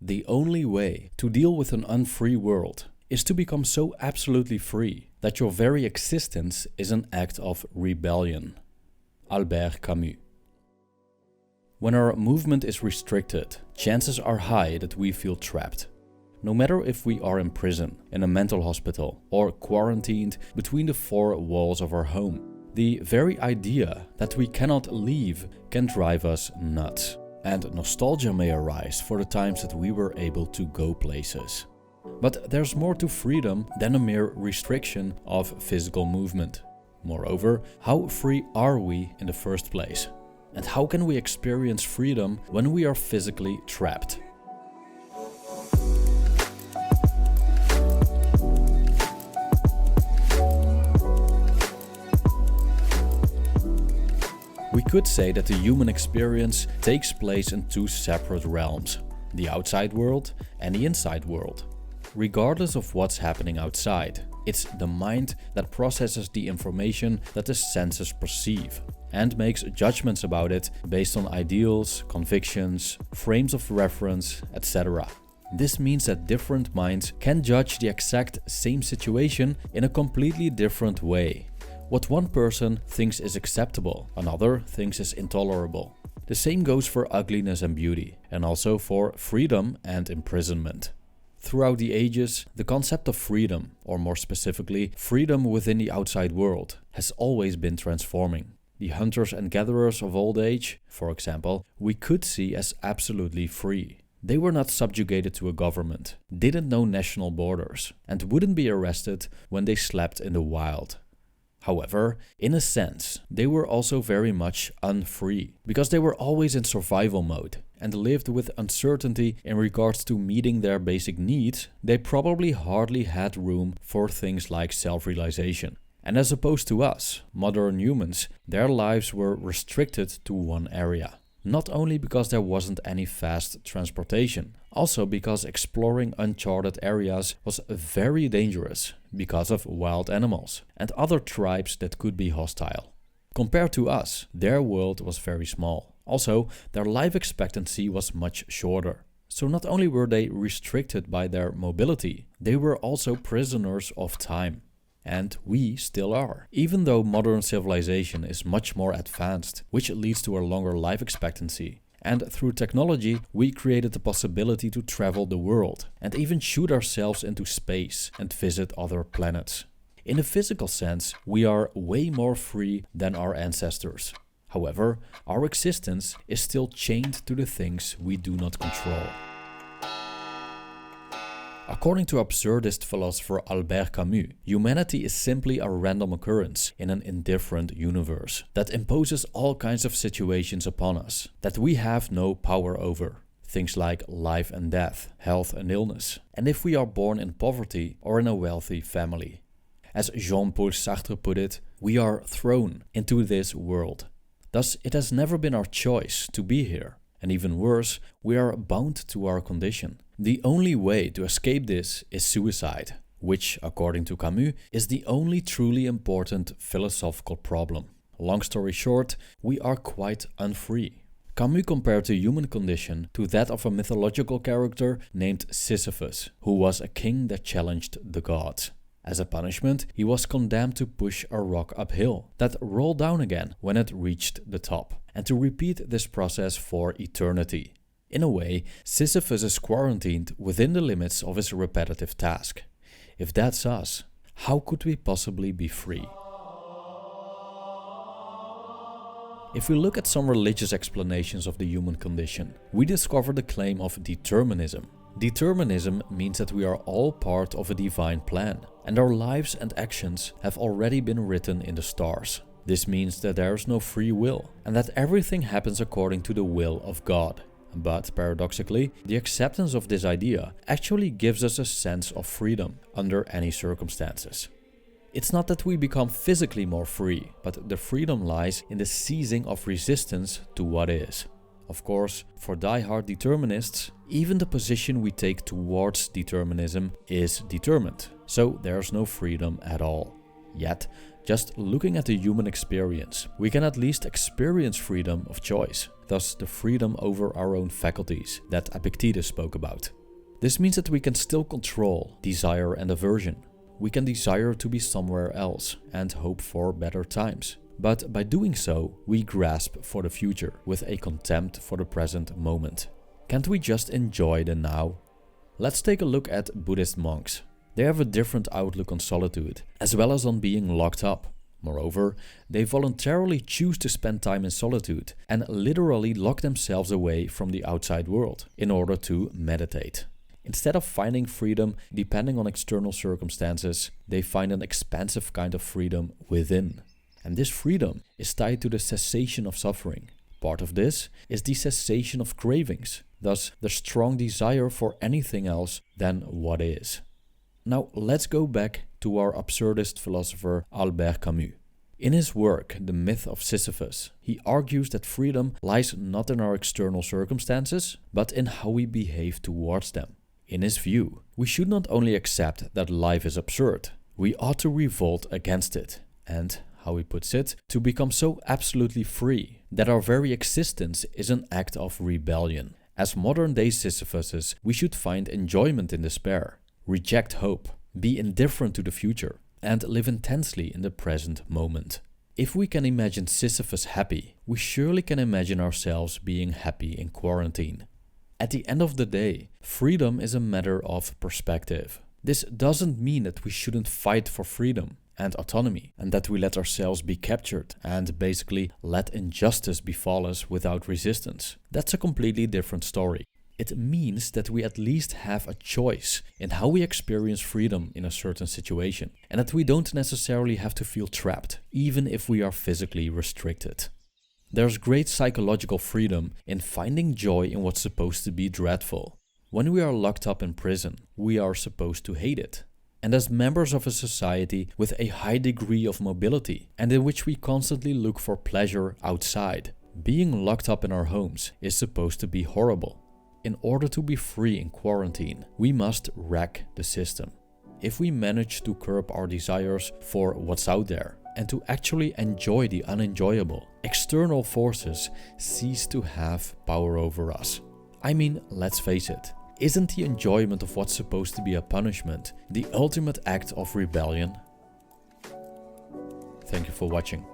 The only way to deal with an unfree world is to become so absolutely free that your very existence is an act of rebellion. Albert Camus. When our movement is restricted, chances are high that we feel trapped. No matter if we are in prison, in a mental hospital, or quarantined between the four walls of our home, the very idea that we cannot leave can drive us nuts. And nostalgia may arise for the times that we were able to go places. But there's more to freedom than a mere restriction of physical movement. Moreover, how free are we in the first place? And how can we experience freedom when we are physically trapped? We could say that the human experience takes place in two separate realms, the outside world and the inside world. Regardless of what's happening outside, it's the mind that processes the information that the senses perceive and makes judgments about it based on ideals, convictions, frames of reference, etc. This means that different minds can judge the exact same situation in a completely different way. What one person thinks is acceptable, another thinks is intolerable. The same goes for ugliness and beauty, and also for freedom and imprisonment. Throughout the ages, the concept of freedom, or more specifically, freedom within the outside world, has always been transforming. The hunters and gatherers of old age, for example, we could see as absolutely free. They were not subjugated to a government, didn't know national borders, and wouldn't be arrested when they slept in the wild. However, in a sense, they were also very much unfree, because they were always in survival mode and lived with uncertainty in regards to meeting their basic needs. They probably hardly had room for things like self-realization. And as opposed to us, modern humans, their lives were restricted to one area. Not only because there wasn't any fast transportation, also because exploring uncharted areas was very dangerous because of wild animals and other tribes that could be hostile. Compared to us, their world was very small. Also, their life expectancy was much shorter. So not only were they restricted by their mobility, they were also prisoners of time. And we still are, even though modern civilization is much more advanced, which leads to a longer life expectancy. And through technology, we created the possibility to travel the world and even shoot ourselves into space and visit other planets. In a physical sense, we are way more free than our ancestors. However, our existence is still chained to the things we do not control. According to absurdist philosopher Albert Camus, humanity is simply a random occurrence in an indifferent universe that imposes all kinds of situations upon us that we have no power over. Things like life and death, health and illness, and if we are born in poverty or in a wealthy family. As Jean-Paul Sartre put it, we are thrown into this world. Thus, it has never been our choice to be here. And even worse, we are bound to our condition. The only way to escape this is suicide, which, according to Camus, is the only truly important philosophical problem. Long story short, we are quite unfree. Camus compared the human condition to that of a mythological character named Sisyphus, who was a king that challenged the gods. As a punishment, he was condemned to push a rock uphill that rolled down again when it reached the top, and to repeat this process for eternity. In a way, Sisyphus is quarantined within the limits of his repetitive task. If that's us, how could we possibly be free? If we look at some religious explanations of the human condition, we discover the claim of determinism. Determinism means that we are all part of a divine plan, and our lives and actions have already been written in the stars. This means that there is no free will, and that everything happens according to the will of God. But paradoxically, the acceptance of this idea actually gives us a sense of freedom under any circumstances. It's not that we become physically more free, but the freedom lies in the ceasing of resistance to what is. Of course, for die-hard determinists, even the position we take towards determinism is determined, so there's no freedom at all. Yet, just looking at the human experience, we can at least experience freedom of choice. thus the freedom over our own faculties that Epictetus spoke about. This means that we can still control desire and aversion. We can desire to be somewhere else and hope for better times. But by doing so, we grasp for the future with a contempt for the present moment. Can't we just enjoy the now? Let's take a look at Buddhist monks. They have a different outlook on solitude, as well as on being locked up. Moreover, they voluntarily choose to spend time in solitude and literally lock themselves away from the outside world in order to meditate. Instead of finding freedom depending on external circumstances, they find an expansive kind of freedom within. And this freedom is tied to the cessation of suffering. Part of this is the cessation of cravings, thus the strong desire for anything else than what is. Now let's go back to our absurdist philosopher Albert Camus. In his work, The Myth of Sisyphus, he argues that freedom lies not in our external circumstances, but in how we behave towards them. In his view, we should not only accept that life is absurd, we ought to revolt against it, and, how he puts it, to become so absolutely free that our very existence is an act of rebellion. As modern-day Sisyphuses, we should find enjoyment in despair, reject hope, be indifferent to the future, and live intensely in the present moment. If we can imagine Sisyphus happy, we surely can imagine ourselves being happy in quarantine. At the end of the day, freedom is a matter of perspective. This doesn't mean that we shouldn't fight for freedom and autonomy, and that we let ourselves be captured and basically let injustice befall us without resistance. That's a completely different story. It means that we at least have a choice in how we experience freedom in a certain situation, and that we don't necessarily have to feel trapped, even if we are physically restricted. There's great psychological freedom in finding joy in what's supposed to be dreadful. When we are locked up in prison, we are supposed to hate it. And as members of a society with a high degree of mobility, and in which we constantly look for pleasure outside, being locked up in our homes is supposed to be horrible. In order to be free in quarantine, we must wreck the system. If we manage to curb our desires for what's out there and to actually enjoy the unenjoyable, external forces cease to have power over us. I mean, let's face it, isn't the enjoyment of what's supposed to be a punishment the ultimate act of rebellion? Thank you for watching.